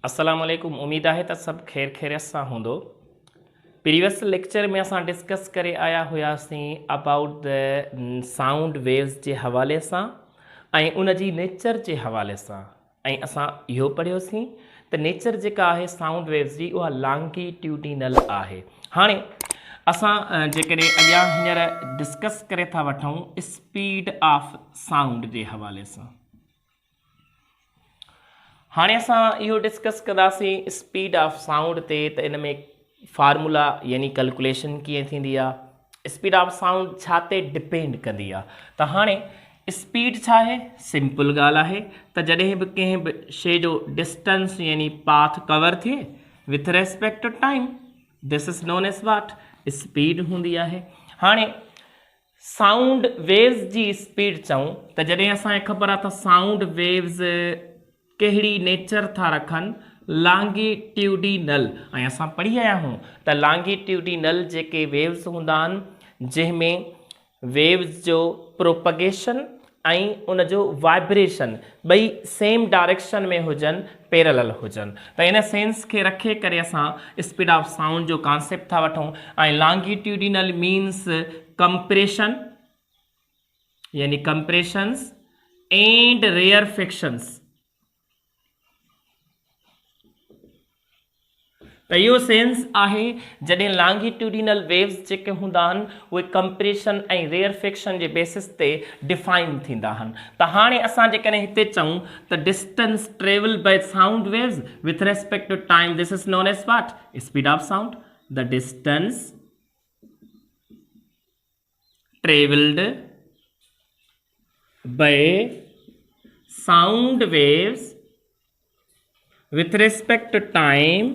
अस्सलामुअलैकुम। उम्मीद है तो सब खैर खैरियत सां हूंदो। प्रीवियस लेक्चर में असां डिस्कस करे आया हुआसीं अबाउट द साउंड वेव्स के हवाले सां ऐं उन जी नेचर के हवाले सां ऐं असां इहो पढ़ियोसीं त नेचर जेका आहे साउंड वेव्स जी उहा लॉन्गिट्यूडिनल आहे। हाणे असां जेकॾहिं अॻियां हींअर डिस्कस करे था वठूं स्पीड ऑफ साउंड के हवाले सां। हाणे असां इहो डिस्कस कंदासीं स्पीड ऑफ साउंड ते त इन में फार्मूला यानी कैलकुलेशन कीअं थींदी आहे, स्पीड ऑफ साउंड छा ते डिपेंड कंदी आहे। त हाणे स्पीड छा आहे, सिंपल ॻाल्हि आहे त जॾहिं बि कंहिं बि शइ जो डिस्टेंस यानी पाथ कवर थिए with respect to time, this is known as what, speed हूंदी आहे। हाणे साउंड वेव्स जी स्पीड चऊं त जॾहिं असांखे ख़बर आहे त साउंड वेव्स कहिड़ी नेचर था रखनि, लॉन्गिट्यूडिनल। ऐं असां पढ़ी आया आहियूं त लॉन्गिट्यूडिनल जेके वेव्स हूंदा आहिनि जंहिंमें वेव्स जो प्रोपगेशन ऐं उन जो वाइब्रेशन ॿई सेम डायरेक्शन में हुजनि, पैरेलल हुजनि। त इन सेंस खे रखे करे असां स्पीड ऑफ साउंड जो कॉन्सेप्ट था वठूं। ऐं लॉन्गिट्यूडिनल मीन्स कंप्रेशन यानी कंप्रेशंस एंड रेयरफिक्शंस। त इहो सेंस आहे जॾहिं लॉन्गिट्यूडिनल वेव्स जेके हूंदा आहिनि उहे कंप्रेशन ऐं रेयरफिक्शन जे बेसिस ते डिफाइन थींदा आहिनि। त हाणे असां जेकॾहिं हिते चऊं त distance travel by sound waves with respect to time, this is known as what, speed of sound. The distance travelled by sound waves with respect to time,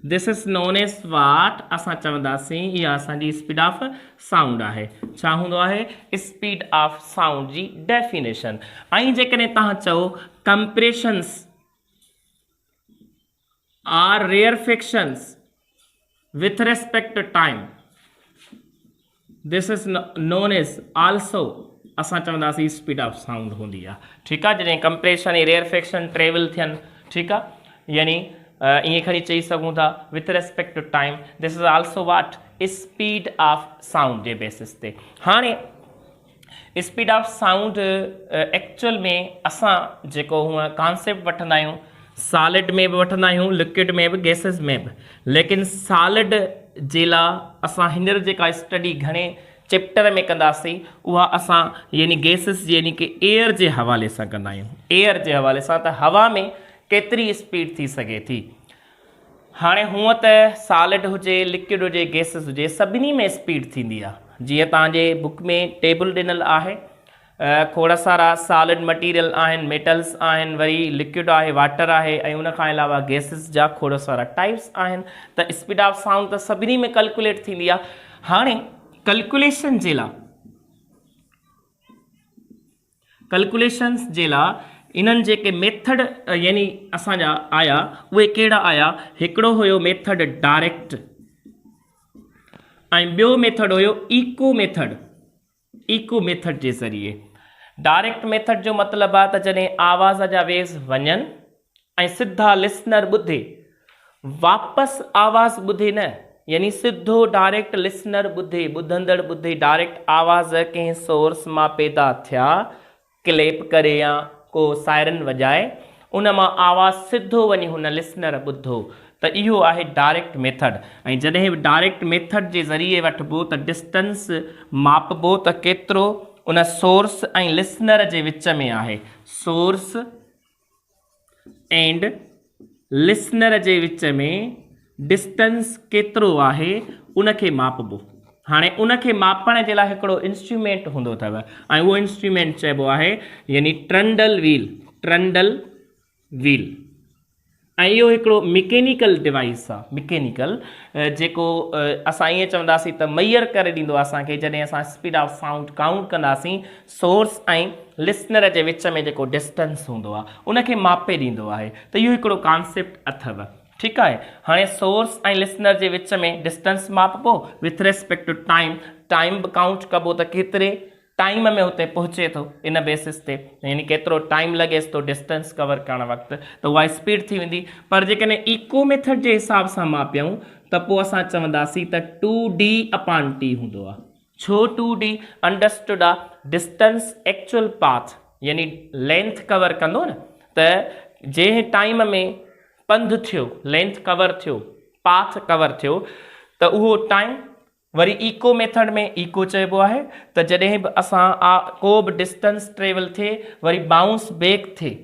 this is known as what, असां चवंदासीं इहा असांजी speed of sound आहे। छा हूंदो आहे, speed of sound जी definition. ऐं जेकॾहिं तव्हां चओ compressions or rarefactions with respect to time, this is known as also, असां चवंदासीं स्पीड ऑफ साउंड हूंदी आहे। ठीकु आहे, जॾहिं कंप्रेशन ऐं रेयरफिक्शन ट्रेवल थियनि, ठीकु आहे, यानी ईअं खणी चई सघूं था with respect to time, this is also what, speed of sound जे बेसिस ते। हाणे स्पीड ऑफ साउंड एक्चुअल में असां जेको हूअं कॉन्सेप्ट वठंदा आहियूं सॉलिड में बि वठंदा आहियूं, लिक्विड में बि, गैसिस में बि। लेकिन सॉलिड जे लाइ असां हींअर जेका स्टडी घणे चैप्टर में कंदासीं उहा असां यानी गैसिस यानी कि एयर जे हवाले सां कंदा आहियूं। एयर जे हवाले सां त हवा में केतिरी स्पीड थी सघे थी। हाणे हूअं त सॉलिड हुजे, लिक्विड हुजे, गैसिस हुजे, सभिनी में स्पीड थींदी आहे। जीअं तव्हांजे बुक में टेबल ॾिनल आहे, खोड़ सारा सॉलिड मटीरियल आहिनि, मेटल्स आहिनि, वरी लिक्विड आहे, वाटर आहे, ऐं उन खां अलावा गैसिस जा खोड़ सारा टाइप्स आहिनि। त स्पीड ऑफ साउंड त सभिनी में कैलकुलेट थींदी आहे। हाणे कैलकुलेशन जे लाइ, कैलकुलेशन्स जे लाइ इन्हनि जेके मेथड यानी असांजा आया उहे कहिड़ा आया, हिकिड़ो हुयो मेथड डायरेक्ट ऐं ॿियो मेथड हुयो इको मेथड। इको मेथड जे ज़रिए, डायरेक्ट मेथड जो मतिलबु आहे त जॾहिं आवाज़ जा वेव्स वञनि ऐं सिधा लिसनर ॿुधे, वापसि आवाज़ ॿुधे न, यानी सिधो डायरेक्ट लिसनर ॿुधे, ॿुधंदड़ ॿुधे, डायरेक्ट आवाज़ कंहिं सोर्स मां पैदा थिया, क्लेप करे या को सायरन वॼाए, उन मां आवाज़ सिधो वञी हुन लिसनर ॿुधो, त इहो आहे डायरेक्ट मेथड। ऐं जॾहिं बि डायरेक्ट मेथड जे ज़रिए वठिबो त डिस्टेंस मापबो त केतिरो उन सोर्स ऐं लिसनर जे विच में आहे, सोर्स एंड लिसनर जे विच में डिस्टेंस केतिरो आहे उनखे मापबो। हाणे उनखे मापण जे लाइ हिकिड़ो इंस्ट्रूमेंट हूंदो अथव ऐं उहो इंस्ट्रूमेंट चइबो आहे यानी ट्रंडल व्हील। ट्रंडल व्हील ऐं इहो हिकिड़ो मैकेनिकल डिवाइस आहे, मैकेनिकल, जेको असां ईअं चवंदासीं त मैयर करे ॾींदो आहे असांखे जॾहिं असां स्पीड ऑफ साउंड काउंट कंदासीं, सोर्स ऐं लिसनर जे विच में जेको डिस्टेंस हूंदो आहे उनखे मापे ॾींदो आहे। त इहो हिकिड़ो कॉन्सेप्ट अथव। ठीकु आहे, हाणे सोर्स ऐं लिसनर जे विच में डिस्टेंस मापबो with respect to time, time बि काउंट कबो त केतिरे टाइम में उते पहुचे थो इन बेसिस ते, यानी केतिरो टाइम लॻेसि थो डिस्टेंस कवर करण वक़्तु, त उहा स्पीड थी वेंदी। पर जेकॾहिं इको मेथड जे हिसाब सां मापियूं त पोइ असां चवंदासीं त 2d/t हूंदो आहे। छो 2d? अंडरस्टूड आहे डिस्टेंस एक्चुअल पाथ यानी लेंथ कवर कंदो न, त जंहिं टाइम में पंधु थियो, लेंथ कवर थियो, पाथ कवर थियो, त उहो टाइम वरी इको मेथड में इको चइबो आहे त जॾहिं बि असां को बि डिस्टेंस ट्रेवल थिए वरी बाउंस बैक थिए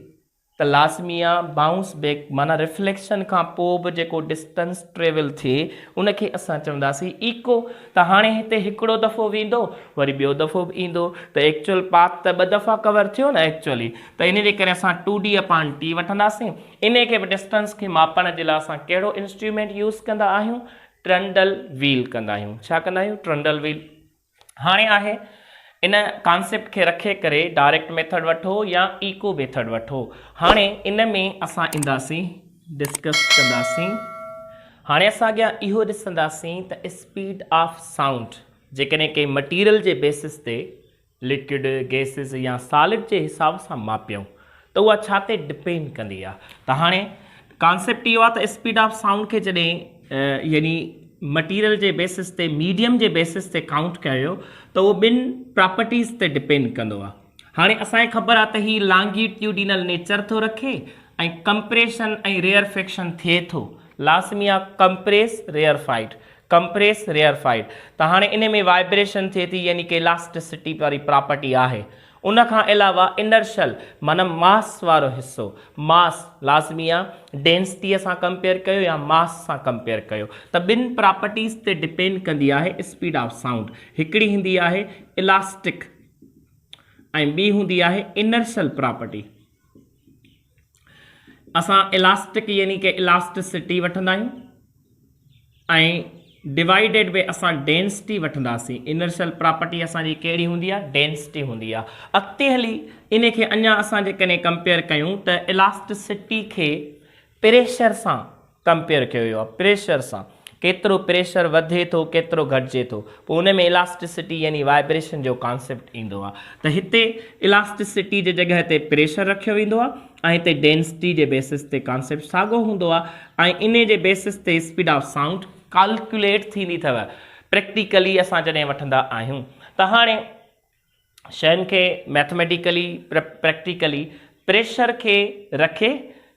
त लाज़मी आहे बाउंस बैक माना रिफ्लेक्शन खां पोइ बि जेको डिस्टेंस ट्रेवल थिए उनखे असां चवंदासीं इको। त हाणे हिते हिकिड़ो दफ़ो वेंदो वरी ॿियो दफ़ो बि ईंदो, त एक्चुअल पाथ त ॿ दफ़ा कवर थियो न एक्चुअली, त इन जे करे असां 2d/t वठंदासीं। इन खे बि डिस्टेंस खे मापण जे लाइ असां कहिड़ो इंस्ट्रूमेंट यूज़ कंदा आहियूं? ट्रंडल व्हील कंदा आहियूं। छा कंदा आहियूं? ट्रंडल व्हील। हाणे आहे इन कॉन्सेप्ट खे रखे करे डायरेक्ट मेथड वठो या इको मेथड वठो। हाणे इन में असां ईंदासीं, डिस्कस कंदासीं। हाणे असां अॻियां इहो ॾिसंदासीं त स्पीड ऑफ साउंड जेकॾहिं के मटीरियल जे बेसिस ते लिक्विड, गैसिस या सॉलिड जे हिसाब सां मापियूं त उहा छा ते डिपेंड कंदी आहे। त हाणे कॉन्सेप्ट इहो आहे त स्पीड ऑफ साउंड खे जॾहिं यानी मटीरियल जे बेसिस ते, मीडियम जे बेसिस ते काउंट कयो त उहो ॿिनि प्रॉपर्टीज़ ते डिपेंड कंदो आहे। हाणे असांखे ख़बर आहे त हीउ लॉन्गिट्यूडिनल नेचर थो रखे ऐं कंप्रेशन ऐं रेयरफेक्शन थिए थो। लाज़मी आहे कंप्रेस रेयरफाइड, कंप्रेस रेयरफाइड। त हाणे इन में वाइब्रेशन थिए थी यानी कि इलास्टिसिटी वारी प्रॉपर्टी आहे। उन खां अलावा इनर्शियल माना मास वारो हिस्सो, मास लाज़मी आहे डेंसिटीअ सां कंपेयर कयो या मास सां कंपेयर कयो, त ॿिनि प्रॉपर्टीज़ ते डिपेंड कंदी आहे स्पीड ऑफ साउंड। हिकिड़ी हूंदी आहे इलास्टिक ऐं ॿी हूंदी आहे इनर्शियल प्रॉपर्टी। असां इलास्टिक यानी कि इलास्टिसिटी वठंदा आहियूं ऐं डिवाइडेड बाय असां डेंसिटी वठंदासीं। इनर्शियल प्रॉपर्टी असांजी कहिड़ी हूंदी आहे? डेंसिटी हूंदी आहे। अॻिते हली इन खे अञा असां जेकॾहिं कंपेयर कयूं त इलास्टिसिटी खे प्रेशर सां कंपेयर कयो वियो आहे। प्रेशर सां केतिरो प्रेशर वधे थो, केतिरो घटिजे थो, पोइ उन में इलास्टिसिटी यानी वाइब्रेशन जो कॉन्सेप्ट ईंदो आहे। त हिते इलास्टिसिटी जे जॻह ते प्रेशर रखियो वेंदो आहे ऐं हिते डेंसिटी जे बेसिस ते कॉन्सेप्ट साॻियो हूंदो आहे ऐं इन जे बेसिस ते स्पीड ऑफ साउंड कैलकुलेट थींदी अथव प्रैक्टिकली असां जॾहिं वठंदा आहियूं। त हाणे शयुनि खे मैथमेटिकली प्रैक्टिकली प्रेशर खे रखे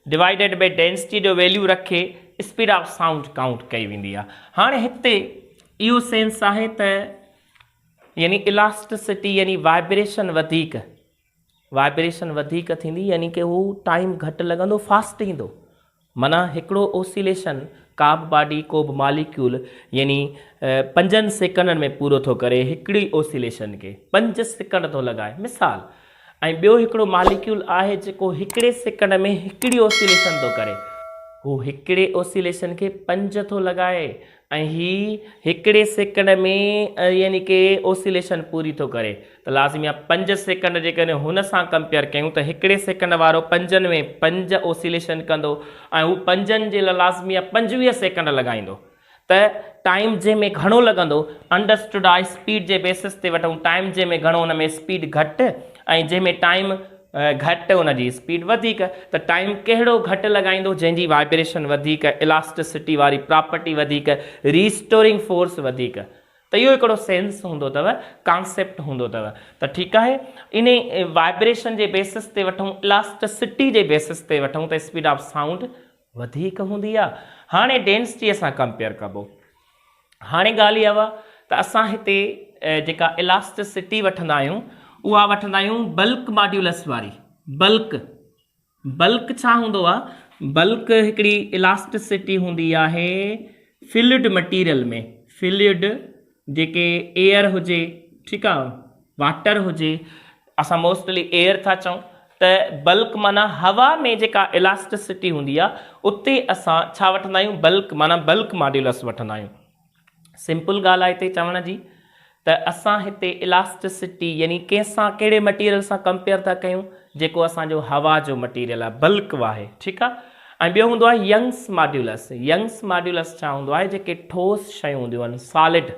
डिवाइडेड बाय डेंसिटी जो वैल्यू रखे स्पीड ऑफ साउंड काउंट कई वेंदी आहे। हाणे हिते इहो सेंस आहे त यानी इलास्टिसिटी यानी वाइब्रेशन वधीक थींदी यानी कि हू टाइम घटि लॻंदो, फास्ट ईंदो। माना हिकिड़ो ओसिलेशन का बि बॉडी, को बि मॉलिक्यूल यानी 5 सेकंडनि में पूरो थो करे हिकिड़ी ओसिलेशन खे 5 सेकंड थो लॻाए मिसाल, ऐं ॿियो हिकिड़ो मॉलिक्यूल आहे जेको हिकिड़े सेकंड में हिकिड़ी ओसिलेशन थो करे, हू हिकिड़े ओसिलेशन खे 5 थो लॻाए ऐं ही हिकिड़े सेकंड में यानी कि ओसिलेशन पूरी थो करे। त लाज़मी आहे 5 सेकंड जेकॾहिं हुन सां कंपेयर कयूं त हिकिड़े सेकंड वारो 5 में 5 ओसिलेशन कंदो ऐं हू 5 जे लाइ लाज़मी आहे 25 सेकंड लॻाईंदो। त टाइम जंहिंमें घणो लॻंदो अंडरस्टूड आहे स्पीड जे बेसिस ते वठूं, टाइम जंहिंमें घणो हुन में स्पीड घटि ऐं जंहिंमें टाइम घटि हुनजी स्पीड वधीक। त टाइम कहिड़ो घटि लॻाईंदो? जंहिंजी वाइब्रेशन वधीक, इलास्टिसिटी वारी प्रॉपर्टी वधीक, रिस्टोरिंग फोर्स वधीक। त इहो हिकिड़ो सेंस हूंदो अथव, कॉन्सेप्ट हूंदो अथव। त ठीकु आहे, इन वाइब्रेशन जे बेसिस ते वठूं, इलास्टिसिटी जे बेसिस ते वठूं त स्पीड ऑफ साउंड वधीक हूंदी आहे। हाणे डेंसिटीअ सां कंपेयर कबो। हाणे ॻाल्हि इहा आहे त असां हिते जेका इलास्टिसिटी वठंदा आहियूं उहा वठंदा आहियूं बल्क मॉड्यूलस वारी। बल्क छा हूंदो आहे? बल्क हिकिड़ी इलास्टिसिटी हूंदी आहे फिल्ड मटीरियल में। फिल्ड जेके एयर हुजे, ठीकु आहे, वाटर हुजे, असां मोस्टली एयर था चऊं, त बल्क माना हवा में जेका इलास्टिसिटी हूंदी आहे उते असां छा वठंदा आहियूं? बल्क माना बल्क मॉड्यूलस वठंदा आहियूं। सिंपल ॻाल्हि आहे हिते चवण जी त असां हिते इलास्टिसिटी यानी कंहिंसां, कहिड़े मटीरियल सां कंपेयर था कयूं? जेको असांजो हवा जो मटीरियल आहे, बल्क आहे, ठीकु आहे। ऐं ॿियो हूंदो आहे यंग्स मॉड्यूलस। यंग्स मॉड्यूलस छा हूंदो आहे? जेके ठोस शयूं हूंदियूं आहिनि, सॉलिड,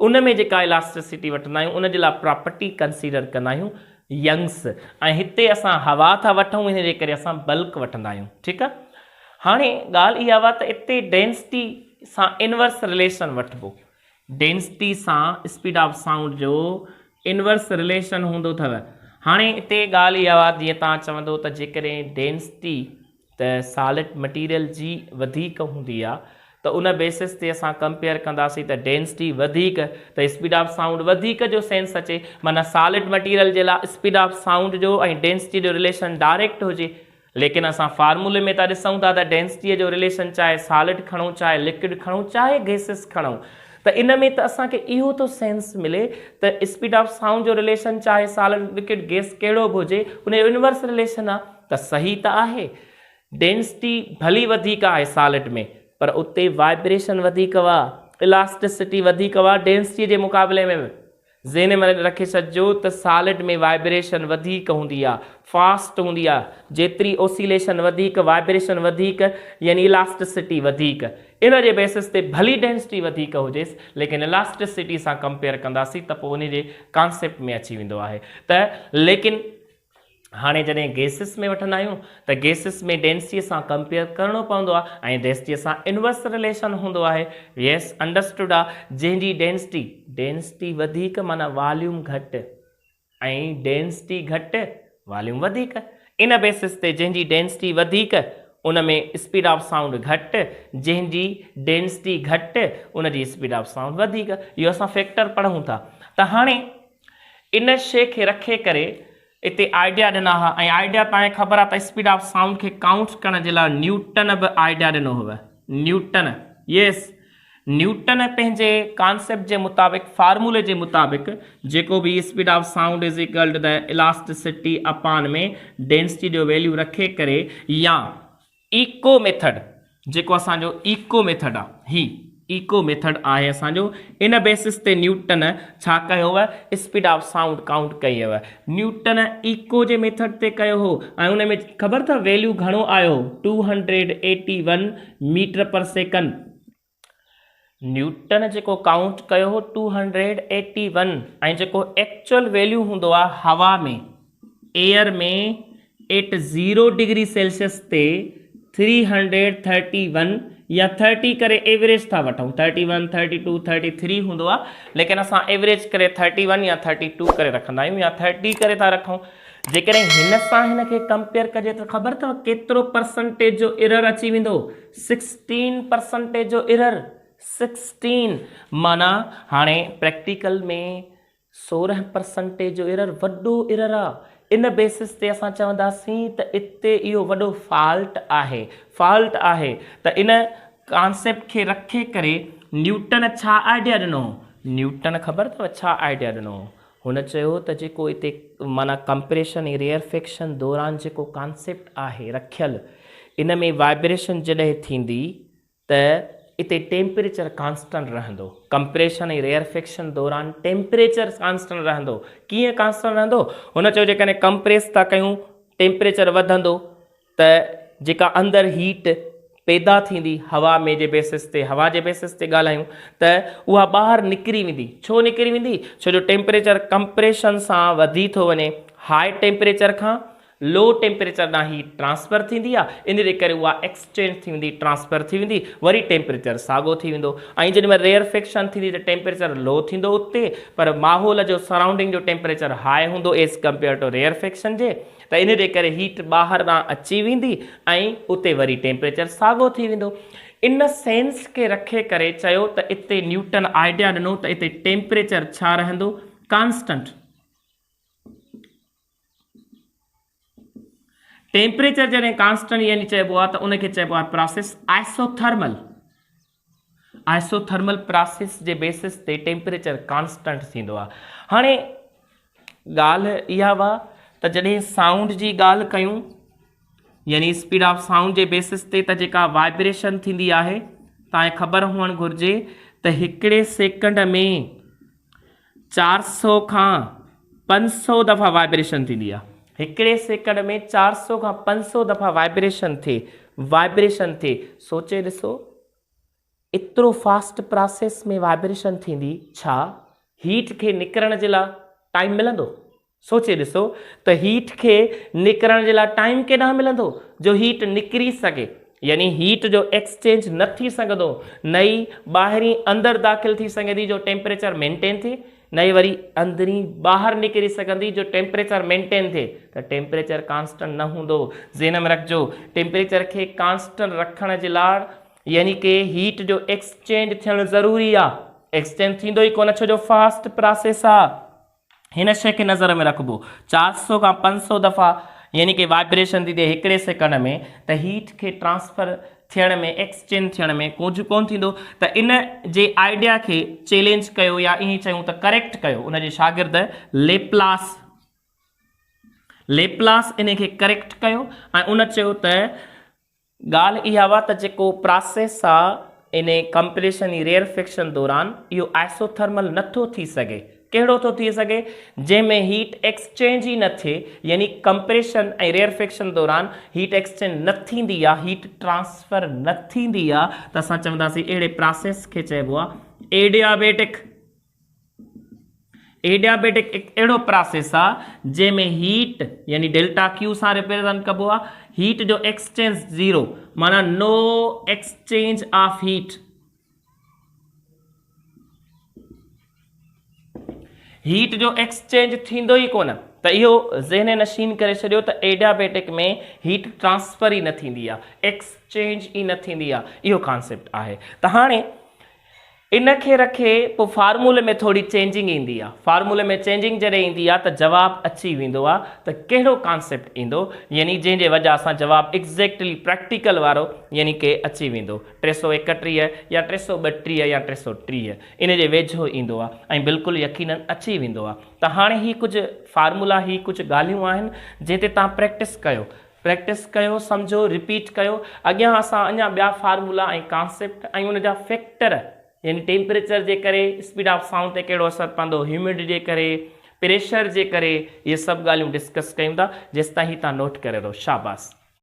उन में जेका इलास्टिसिटी वठंदा आहियूं उन जे लाइ प्रॉपर्टी कंसीडर कंदा आहियूं यंग्स, ऐं हिते असां हवा था वठूं, इन जे करे असां बल्क वठंदा आहियूं। ठीकु आहे। हाणे ॻाल्हि इहा हुआ त हिते डेंसिटी सां इनवर्स रिलेशन वठिबो, डेंसिटी सां स्पीड ऑफ साउंड जो इनवर्स रिलेशन हूंदो अथव। हाणे हिते ॻाल्हि इहा हुआ, जीअं तव्हां चवंदो त जेकॾहिं डेंसिटी त सॉलिड मटीरियल जी वधीक हूंदी आहे त उन बेसिस ते असां कंपेयर कंदासीं त डेंसिटी वधीक त स्पीड ऑफ साउंड वधीक जो सेंस अचे, माना सॉलिड मटीरियल जे लाइ स्पीड ऑफ साउंड जो ऐं डेंसिटी जो रिलेशन डायरेक्ट हुजे। लेकिन असां फार्मूले में था ॾिसूं था त डेंसिटीअ जो रिलेशन चाहे सॉलिड खणूं, चाहे लिक्विड खणूं, चाहे गैसिस खणूं, त इन में त असांखे इहो थो सेंस मिले त स्पीड ऑफ साउंड जो रिलेशन चाहे सॉलिड लिक्विड गैस कहिड़ो बि हुजे उन जो इनवर्स रिलेशन आहे, त सही त आहे। डेंसिटी भली वधीक आहे सॉलिड में, पर उते वाइब्रेशन वधीक हुआ, इलास्टिसिटी वधीक हुआ डेंसिटी जे मुक़ाबले में। ज़हन में रखे छॾिजो त सॉलिड में वाइब्रेशन वधीक हूंदी आहे, फास्ट हूंदी आहे, जेतिरी ओसिलेशन वधीक, वाइब्रेशन वधीक, यानी इलास्टिसिटी वधीक। इन जे बेसिस ते भली डेंसिटी वधीक हुजेसि, लेकिन इलास्टिसिटी सां कंपेयर कंदासीं त पोइ उन जे कॉन्सेप्ट में अची वेंदो आहे। त लेकिन हाणे जॾहिं गैसिस में वठंदा आहियूं त गैसिस में डेंसिटीअ सां कंपेयर करिणो पवंदो आहे ऐं डेंसिटीअ सां इनवर्स रिलेशन हूंदो आहे। यस, अंडरस्टूड आहे। जंहिंजी डेंसिटी वधीक माना वॉल्यूम घटि ऐं डेंसिटी घटि वॉल्यूम वधीक। इन बेसिस ते जंहिंजी डेंसिटी वधीक उन में स्पीड ऑफ साउंड घटि, जंहिंजी डेंसिटी घटि उन जी स्पीड ऑफ साउंड वधीक। इहो असां फैक्टर पढ़ूं था। त हाणे इन शइ खे रखे करे इते आइडिया ॾिना हुआ, ऐं आइडिया तव्हांखे ख़बर आहे त स्पीड ऑफ साउंड खे काउंट करण जे लाइ न्यूटन बि आइडिया ॾिनो हुआ। न्यूटन, यस, न्यूटन पंहिंजे कॉन्सेप्ट जे मुताबिक़, फार्मूले जे मुताबिक़, जेको बि speed of sound is equal to the elasticity upon में डेंसिटी जो वैल्यू रखे करे, या इको मेथड, जेको असांजो इको मेथड आहे, ही इको मेथड आहे असांजो, इन बेसिस ते न्यूटन छा कयो हुआ, स्पीड ऑफ साउंड काउंट कई हुआ। न्यूटन इको जे मेथड ते कयो हो ऐं उन में ख़बर अथव वैल्यू घणो आयो, 281 मीटर पर सेकंड। न्यूटन जेको काउंट कयो हो 281, ऐं जेको एक्चुअल वैल्यू हूंदो आहे हवा में, एयर में, एट 0 डिग्री सेल्सियस ते 331 या 30 करे एवरेज था वठूं, 31, 32, 33 हूंदो आहे, लेकिन असां एवरेज करे 31 या 32 करे रखंदा आहियूं, या 30 करे था रखूं। जेकॾहिं हिन सां हिन खे कंपेयर कजे त ख़बर अथव केतिरो परसेंटेज जो एरर अची वेंदो, 16% जो एरर, 16। माना हाणे प्रैक्टिकल में 16% जो एरर वॾो एरर आहे। इन बेसिस ते असां चवंदासीं त इते इहो वॾो फॉल्ट आहे। त इन कॉन्सेप्ट खे रखे करे न्यूटन छा आइडिया ॾिनो, न्यूटन ख़बर अथव छा आइडिया ॾिनो, हुन चयो त जेको हिते माना कंप्रेशन ऐं रेयरफेक्शन दौरान जेको कॉन्सेप्ट आहे रखियल, इन में वाइब्रेशन जॾहिं थींदी त इते टेम्परेचर कांस्टेंट रहंदो। कंप्रेशन ऐं रेयरफेक्शन दौरान टेम्परेचर कांस्टेंट रहंदो। कीअं कांस्टेंट रहंदो, हुन चयो जेकॾहिं कंप्रेस था कयूं टेम्परेचर वधंदो त जेका अंदरि हीट पैदा थींदी हवा में जे बेसिस ते, हवा जे बेसिस ते ॻाल्हायूं त उहा ॿाहिरि निकिरी वेंदी। छो निकिरी वेंदी, छो जो टेम्परेचर कंप्रेशन सां वधी थो वञे, हाई टेम्परेचर खां लो टेम्परेचर ॾांहुं हीट ट्रांसफर थींदी आहे, इन जे करे उहा एक्सचेंज थी वेंदी, ट्रांसफर थी वेंदी, वरी टेम्परेचर साॻियो थी वेंदो। ऐं जेॾी महिल रेयरफेक्शन थींदी त टेम्परेचर लो थींदो उते, पर माहौल जो सराउंडिंग जो टेम्परेचर हाई हूंदो एज़ कंपेयर टू रेयरफेक्शन जे, त इन जे करे हीट ॿाहिरि ॾांहुं अची वेंदी ऐं उते वरी टेम्परेचर साॻियो थी वेंदो। इन सेंस खे रखे करे चयो त इते न्यूटन आइडिया ॾिनो त इते टेम्परेचर छा रहंदो, कांस्टेंट। टेम्परेचर जॾहिं कांस्टेंट यानी चइबो आहे त उनखे चइबो आहे प्रोसेस आइसोथर्मल। आइसोथर्मल प्रोसेस जे बेसिस ते टेम्परेचर कांस्टेंट थींदो आहे। हाणे ॻाल्हि इहा हुआ त जॾहिं साउंड जी ॻाल्हि कयूं, यानी स्पीड ऑफ साउंड जे बेसिस ते त जेका वाइब्रेशन थींदी आहे, तव्हांखे ख़बर हुअणु घुरिजे त हिकिड़े सेकंड में 400 खां 500 दफ़ा वाइब्रेशन थींदी आहे। हिकिड़े सेकंड में 400 खां 500 दफ़ा वाइब्रेशन थिए। सोचे ॾिसो एतिरो फास्ट प्रोसेस में वाइब्रेशन थींदी, छा हीट खे निकिरण जे लाइ टाइम मिलंदो? सोचे ॾिसो त हीट खे निकिरण जे लाइ टाइम केॾांहुं मिलंदो जो हीट निकिरी सघे, यानी हीट जो एक्सचेंज न थी सघंदो, नई ॿाहिरीं अंदरि दाख़िल थी सघंदी जो टेम्परेचर मेंटेन थिए, नई वरी अंदरी ॿाहिरि निकिरी सघंदी जो टेम्परेचर मेंटेन थिए, त टेम्परेचर कांस्टेंट न हूंदो। ज़हन में रखिजो, टेम्परेचर खे कांस्टेंट रखण जे लाइ यानी कि हीट जो एक्सचेंज थियणु ज़रूरी आहे। एक्सचेंज थींदो ई कोन, छो जो फास्ट प्रोसेस आहे। हिन शइ खे नज़र में रखिबो, 400 खां 500 दफ़ा यानी कि वाइब्रेशन थी थिए हिकिड़े सेकंड में, त हीट खे ट्रांसफर थियण में, एक्सचेंज थियण में कुझु कोन थींदो। त इन जे आइडिया खे चैलेंज कयो या ईअं चयूं त करेक्ट कयो उन जे शागिर्द लेप्लास इन खे करेक्ट कयो ऐं उन चयो त ॻाल्हि इहा हुआ त जेको प्रोसेस आहे इन कंप्रेशन ऐं रेयरफिक्शन दौरान इहो आइसोथर्मल नथो थी सघे। कहिड़ो थो थी सघे? जंहिंमें हीट एक्सचेंज ई न थिए, यानी कंप्रेशन ऐं रेयरफिक्शन दौरान हीट एक्सचेंज न थींदी आहे, हीट ट्रांसफर न थींदी आहे, त असां चवंदासीं अहिड़े प्रोसेस खे चइबो आहे एडियाबेटिक। एडियाबेटिक हिकु अहिड़ो प्रोसेस आहे जंहिंमें हीट यानी डेल्टा क्यू सां रिप्रेजेंट कबो आहे, हीट जो एक्सचेंज ज़ीरो, माना नो एक्सचेंज ऑफ हीट। हीट जो एक्सचेंज थींदो ई कोन, त इहो ज़हन नशीन करे छॾियो त एडियाबेटिक में हीट ट्रांसफर ई न थींदी आहे, एक्सचेंज ई न थींदी आहे, इहो कॉन्सेप्ट आहे। त हाणे इन खे रखे पोइ फार्मूले में थोड़ी चेंजिंग ईंदी आहे। फार्मूले में चेंजिंग जॾहिं ईंदी आहे त जवाबु अची वेंदो आहे, त कहिड़ो कॉन्सेप्ट ईंदो, यानी जंहिंजे वजह सां जवाबु एग्ज़ैक्टली प्रैक्टिकल वारो यानी कि अची वेंदो 331 या 332 या 330 इन जे वेझो ईंदो आहे ऐं बिल्कुलु यकीनन अची वेंदो आहे। त हाणे ही कुझु फार्मूला, ही कुझु ॻाल्हियूं आहिनि जंहिं ते तव्हां प्रैक्टिस कयो, सम्झो, रिपीट कयो। अॻियां असां अञा ॿिया फार्मूला ऐं कॉन्सेप्ट ऐं उन जा फैक्टर यानी टेम्परेचर जे करे स्पीड ऑफ साउंड ते कहिड़ो असरु पवंदो, ह्यूमिडिटी जे करे, प्रेशर जे करे, इहे सभु ॻाल्हियूं डिस्कस कयूं था। जेसिताईं तव्हां नोट करे रहो। शाबाश।